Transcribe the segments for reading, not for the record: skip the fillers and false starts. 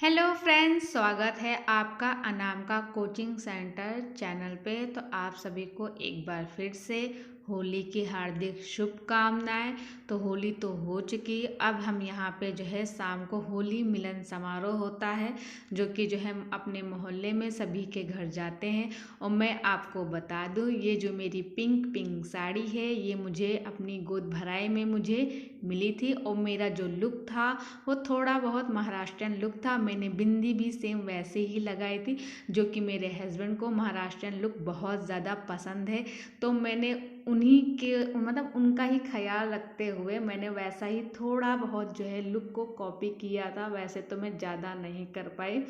Hello friends, स्वागत है आपका अनाम का कोचिंग सेंटर चैनल पे। तो आप सभी को एक बार फिर से होली की हार्दिक शुभकामनाएं। तो होली तो हो चुकी, अब हम यहाँ पे जो है शाम को होली मिलन समारोह होता है, जो कि जो है अपने मोहल्ले में सभी के घर जाते हैं। और मैं आपको बता दूँ, ये जो मेरी पिंक पिंक साड़ी है, ये मुझे अपनी गोद भराई में मुझे मिली थी। और मेरा जो लुक था वो थोड़ा बहुत महाराष्ट्रियन लुक था। मैंने बिंदी भी सेम वैसे ही लगाई थी, जो कि मेरे हस्बैंड को महाराष्ट्रियन लुक बहुत ज़्यादा पसंद है। तो मैंने उन्हीं के मतलब उनका ही ख्याल रखते हुए मैंने वैसा ही थोड़ा बहुत जो है लुक को कॉपी किया था। वैसे तो मैं ज़्यादा नहीं कर पाई,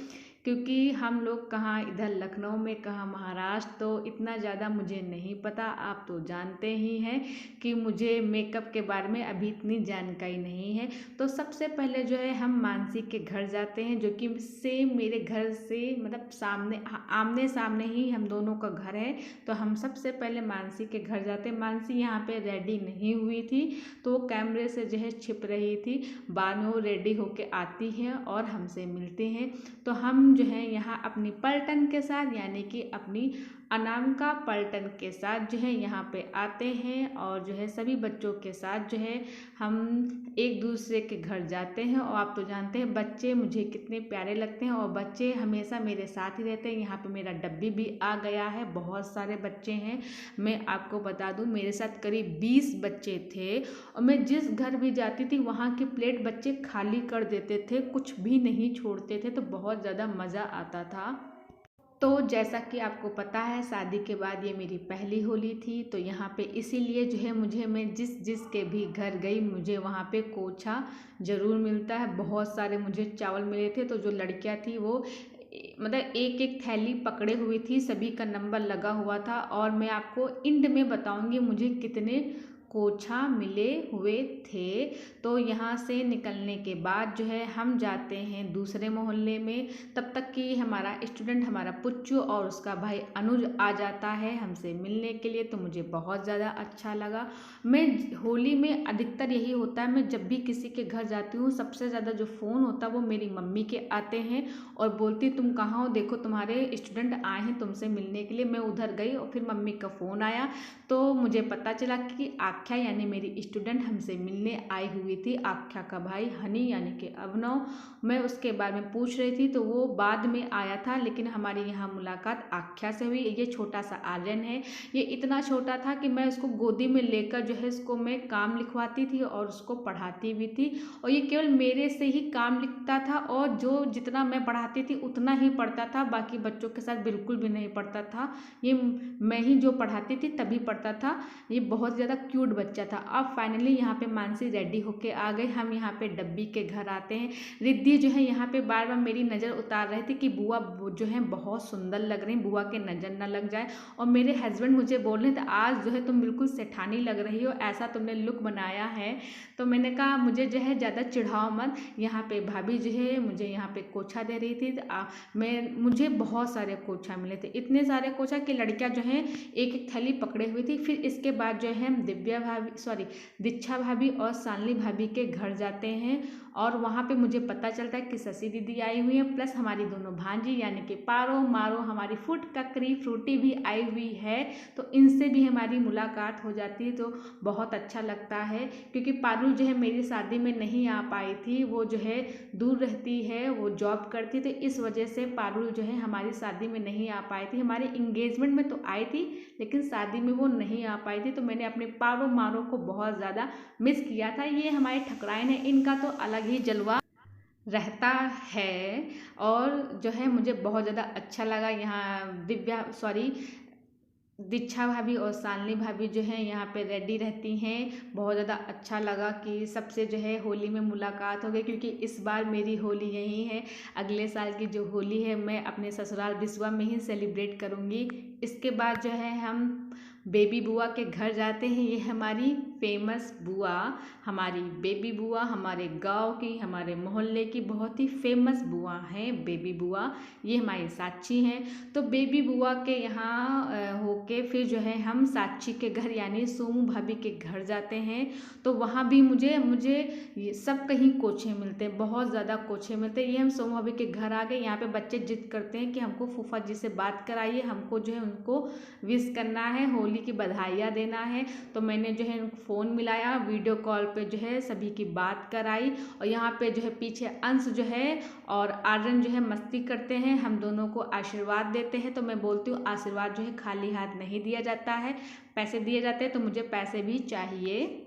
क्योंकि हम लोग कहाँ इधर लखनऊ में, कहाँ महाराष्ट्र, तो इतना ज़्यादा मुझे नहीं पता। आप तो जानते ही हैं कि मुझे मेकअप के बारे में अभी इतनी जानकारी नहीं है। तो सबसे पहले जो है हम मानसी के घर जाते हैं, जो कि सेम मेरे घर से मतलब सामने आमने सामने ही हम दोनों का घर है। तो हम सबसे पहले मानसी के घर जाते हैं। मानसी यहाँ पे रेडी नहीं हुई थी, तो वो कैमरे से जो है छिप रही थी। बाद में वो रेडी होके आती है और हमसे मिलते हैं। तो हम जो है यहाँ अपनी पलटन के साथ, यानी कि अपनी अनामिका पलटन के साथ जो है यहाँ पे आते हैं, और जो है सभी बच्चों के साथ जो है हम एक दूसरे के घर जाते हैं। और आप तो जानते हैं बच्चे मुझे कितने प्यारे लगते हैं, और बच्चे हमेशा मेरे साथ ही रहते हैं। यहाँ पे मेरा डब्बी भी आ गया है, बहुत सारे बच्चे हैं। मैं आपको बता दूं, मेरे साथ करीब 20 बच्चे थे, और मैं जिस घर भी जाती थी वहाँ की प्लेट बच्चे खाली कर देते थे, कुछ भी नहीं छोड़ते थे। तो बहुत ज़्यादा मज़ा आता था। तो जैसा कि आपको पता है, शादी के बाद ये मेरी पहली होली थी। तो यहाँ पे इसीलिए जो है मुझे, मैं जिस जिस के भी घर गई, मुझे वहाँ पे कोछा ज़रूर मिलता है। बहुत सारे मुझे चावल मिले थे। तो जो लड़कियाँ थी वो मतलब एक एक थैली पकड़े हुई थी, सभी का नंबर लगा हुआ था। और मैं आपको इंड में बताऊंगी मुझे कितने कोछा मिले हुए थे। तो यहाँ से निकलने के बाद जो है हम जाते हैं दूसरे मोहल्ले में। तब तक कि हमारा स्टूडेंट, हमारा पुच्चू और उसका भाई अनुज आ जाता है हमसे मिलने के लिए। तो मुझे बहुत ज़्यादा अच्छा लगा। मैं होली में अधिकतर यही होता है, मैं जब भी किसी के घर जाती हूँ, सबसे ज़्यादा जो फ़ोन होता है वो मेरी मम्मी के आते हैं, और बोलती तुम कहाँ हो, देखो तुम्हारे स्टूडेंट आए हैं तुमसे मिलने के लिए। मैं उधर गई और फिर मम्मी का फ़ोन आया, तो मुझे पता चला कि आख्या यानी मेरी स्टूडेंट हमसे मिलने आई हुई थी। आख्या का भाई हनी यानी कि अभिनव, मैं उसके बारे में पूछ रही थी, तो वो बाद में आया था। लेकिन हमारी यहाँ मुलाकात आख्या से हुई। ये छोटा सा आर्यन है, ये इतना छोटा था कि मैं उसको गोदी में लेकर जो है इसको मैं काम लिखवाती थी और उसको पढ़ाती भी थी। और ये केवल मेरे से ही काम लिखता था, और जो जितना मैं पढ़ाती थी उतना ही पढ़ता था, बाकी बच्चों के साथ बिल्कुल भी नहीं पढ़ता था। ये मैं ही जो पढ़ाती थी तभी पढ़ता था। ये बहुत ज़्यादा क्यूट बच्चा था। अब फाइनली यहाँ पे मानसी रेडी होके आ गए। हम यहाँ पे डब्बी के घर आते हैं। रिद्धि जो है यहाँ पे बार बार मेरी नज़र उतार रही थी कि बुआ जो है बहुत सुंदर लग रही, बुआ के नज़र ना लग जाए। और मेरे हस्बैंड मुझे बोल रहे थे आज जो है तुम बिल्कुल सेठानी लग रही हो, ऐसा तुमने लुक बनाया है। तो मैंने कहा मुझे जो है ज़्यादा चिढ़ाओ मत। यहाँ पे भाभी जो है मुझे यहाँ पे कोछा दे रही थी। मुझे बहुत सारे कोछा मिले थे, इतने सारे कोछा कि लड़कियाँ जो हैं एक एक थैली पकड़े हुई थी। फिर इसके बाद जो है हम दीक्षा भाभी और सानली भाभी के घर जाते हैं, और वहाँ पे मुझे पता चलता है कि शशि दीदी आई हुई है, प्लस हमारी दोनों भांजी यानी कि पारो मारो हमारी फुट ककरी फ्रूटी भी आई हुई है। तो इनसे भी हमारी मुलाकात हो जाती है, तो बहुत अच्छा लगता है। क्योंकि पारुल जो है मेरी शादी में नहीं आ पाई थी, वो जो है दूर रहती है, वो जॉब करती, तो इस वजह से पारुल जो है हमारी शादी में नहीं आ पाई थी। हमारे इंगेजमेंट में तो आई थी, लेकिन शादी में वो नहीं आ पाई थी। तो मैंने अपने पारो मारो को बहुत ज़्यादा मिस किया था। ये हमारे ठकराइन है, इनका तो अलग ही जलवा रहता है। और जो है मुझे बहुत ज़्यादा अच्छा लगा। यहाँ दीक्षा भाभी और सानली भाभी जो है यहाँ पे रेडी रहती हैं। बहुत ज़्यादा अच्छा लगा कि सबसे जो है होली में मुलाकात हो गई, क्योंकि इस बार मेरी होली यहीं है। अगले साल की जो होली है मैं अपने ससुराल बिसवा में ही सेलिब्रेट करूँगी। इसके बाद जो है हम बेबी बुआ के घर जाते हैं। ये हमारी फेमस बुआ, हमारी बेबी बुआ, हमारे गांव की, हमारे मोहल्ले की बहुत ही फेमस बुआ हैं बेबी बुआ। ये हमारी साक्षी हैं। तो बेबी बुआ के यहाँ होके फिर जो है हम साक्षी के घर यानी सोमू भाभी के घर जाते हैं। तो वहाँ भी मुझे ये सब कहीं कोछे मिलते हैं, बहुत ज़्यादा कोछे मिलते हैं। ये हम सोमू भाभी के घर आ गए। यहाँ पे बच्चे जिद करते हैं कि हमको फूफा जी से बात कराइए, हमको जो है उनको विश करना है, होली की बधाइयाँ देना है। तो मैंने जो है फ़ोन मिलाया, वीडियो कॉल पे जो है सभी की बात कराई। और यहाँ पे जो है पीछे अंश जो है और आर्यन जो है मस्ती करते हैं, हम दोनों को आशीर्वाद देते हैं। तो मैं बोलती हूँ आशीर्वाद जो है खाली हाथ नहीं दिया जाता है, पैसे दिए जाते हैं, तो मुझे पैसे भी चाहिए।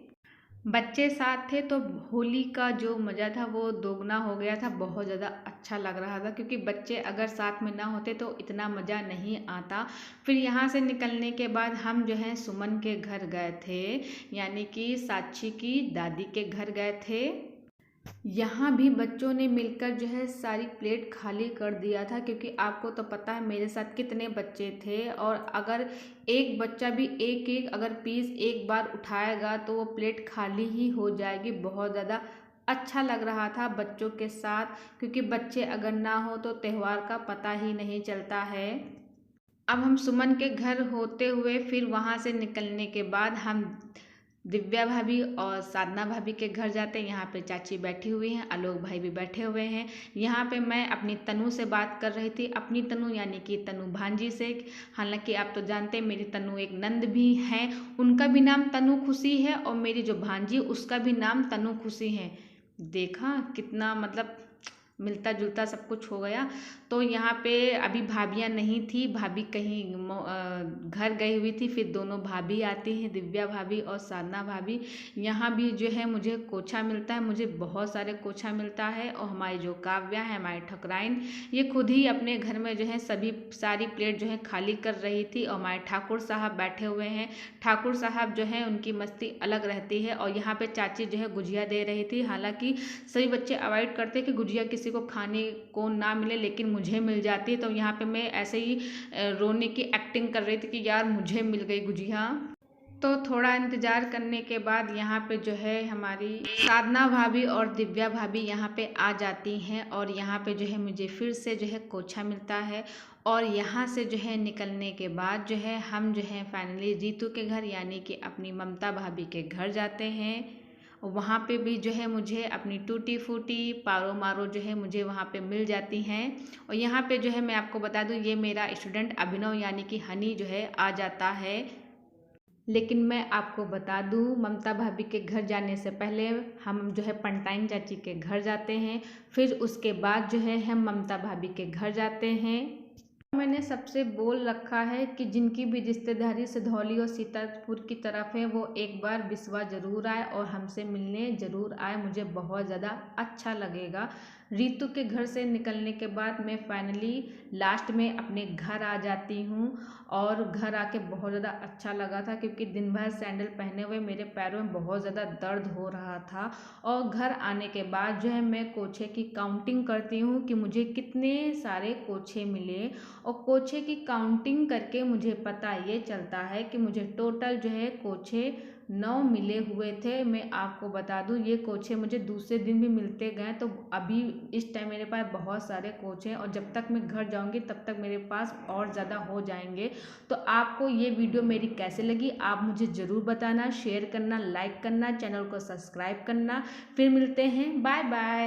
बच्चे साथ थे तो होली का जो मज़ा था वो दोगुना हो गया था, बहुत ज़्यादा अच्छा लग रहा था, क्योंकि बच्चे अगर साथ में ना होते तो इतना मज़ा नहीं आता। फिर यहाँ से निकलने के बाद हम जो है सुमन के घर गए थे, यानी कि साक्षी की दादी के घर गए थे। यहाँ भी बच्चों ने मिलकर जो है सारी प्लेट खाली कर दिया था, क्योंकि आपको तो पता है मेरे साथ कितने बच्चे थे, और अगर एक बच्चा भी एक एक अगर पीस एक बार उठाएगा तो वो प्लेट खाली ही हो जाएगी। बहुत ज़्यादा अच्छा लग रहा था बच्चों के साथ, क्योंकि बच्चे अगर ना हो तो त्यौहार का पता ही नहीं चलता है। अब हम सुमन के घर होते हुए फिर वहाँ से निकलने के बाद हम दिव्या भाभी और साधना भाभी के घर जाते हैं। यहाँ पे चाची बैठी हुई हैं, आलोक भाई भी बैठे हुए हैं। यहाँ पे मैं अपनी तनु से बात कर रही थी, अपनी तनु यानी कि तनु भांजी से। हालांकि आप तो जानते हैं मेरी तनु एक नंद भी हैं, उनका भी नाम तनु खुशी है, और मेरी जो भांजी उसका भी नाम तनु खुशी है। देखा कितना मतलब मिलता जुलता सब कुछ हो गया। तो यहाँ पे अभी भाभियाँ नहीं थी, भाभी कहीं घर गई हुई थी। फिर दोनों भाभी आती हैं, दिव्या भाभी और साधना भाभी। यहाँ भी जो है मुझे कोछा मिलता है, मुझे बहुत सारे कोछा मिलता है। और हमारी जो काव्या है, हमारी ठकुराइन, ये खुद ही अपने घर में जो है सारी प्लेट जो है खाली कर रही थी। और हमारे ठाकुर साहब बैठे हुए हैं। ठाकुर साहब जो है उनकी मस्ती अलग रहती है। और यहाँ पे चाची जो है गुजिया दे रही थी। हालांकि सभी बच्चे अवॉइड करते कि गुजिया किसी को खाने को ना मिले, लेकिन मुझे मिल जाती है। तो यहाँ पे मैं ऐसे ही रोने की एक्टिंग कर रही थी कि यार मुझे मिल गई गुजिया। तो थोड़ा इंतज़ार करने के बाद यहाँ पे जो है हमारी साधना भाभी और दिव्या भाभी यहाँ पे आ जाती हैं। और यहाँ पे जो है मुझे फिर से जो है कोछा मिलता है। और यहाँ से जो है निकलने के बाद जो है हम जो है फाइनली रीतू के घर यानी कि अपनी ममता भाभी के घर जाते हैं। वहाँ पे भी जो है मुझे अपनी टूटी फूटी पारो मारो जो है मुझे वहाँ पे मिल जाती हैं। और यहाँ पे जो है मैं आपको बता दूँ, ये मेरा स्टूडेंट अभिनव यानी कि हनी जो है आ जाता है। लेकिन मैं आपको बता दूँ, ममता भाभी के घर जाने से पहले हम जो है पंटाइन चाची के घर जाते हैं। फिर उसके बाद जो है हम ममता भाभी के घर जाते हैं। मैंने सबसे बोल रखा है कि जिनकी भी रिश्तेदारी सिधौली और सीतापुर की तरफ है वो एक बार बिस्वा ज़रूर आए और हमसे मिलने ज़रूर आए, मुझे बहुत ज़्यादा अच्छा लगेगा। रीतू के घर से निकलने के बाद मैं फाइनली लास्ट में अपने घर आ जाती हूँ। और घर आके बहुत ज़्यादा अच्छा लगा था, क्योंकि दिन भर सैंडल पहने हुए मेरे पैरों में बहुत ज़्यादा दर्द हो रहा था। और घर आने के बाद जो है मैं कोछे की काउंटिंग करती हूँ कि मुझे कितने सारे कोछे मिले। और कोछे की काउंटिंग करके मुझे पता ये चलता है कि मुझे टोटल जो है कोछे 9 मिले हुए थे। मैं आपको बता दूं ये कोछे मुझे दूसरे दिन भी मिलते गए। तो अभी इस टाइम मेरे पास बहुत सारे कोछे हैं, और जब तक मैं घर जाऊंगी तब तक मेरे पास और ज़्यादा हो जाएंगे। तो आपको ये वीडियो मेरी कैसे लगी आप मुझे ज़रूर बताना, शेयर करना, लाइक करना, चैनल को सब्सक्राइब करना। फिर मिलते हैं, बाय बाय।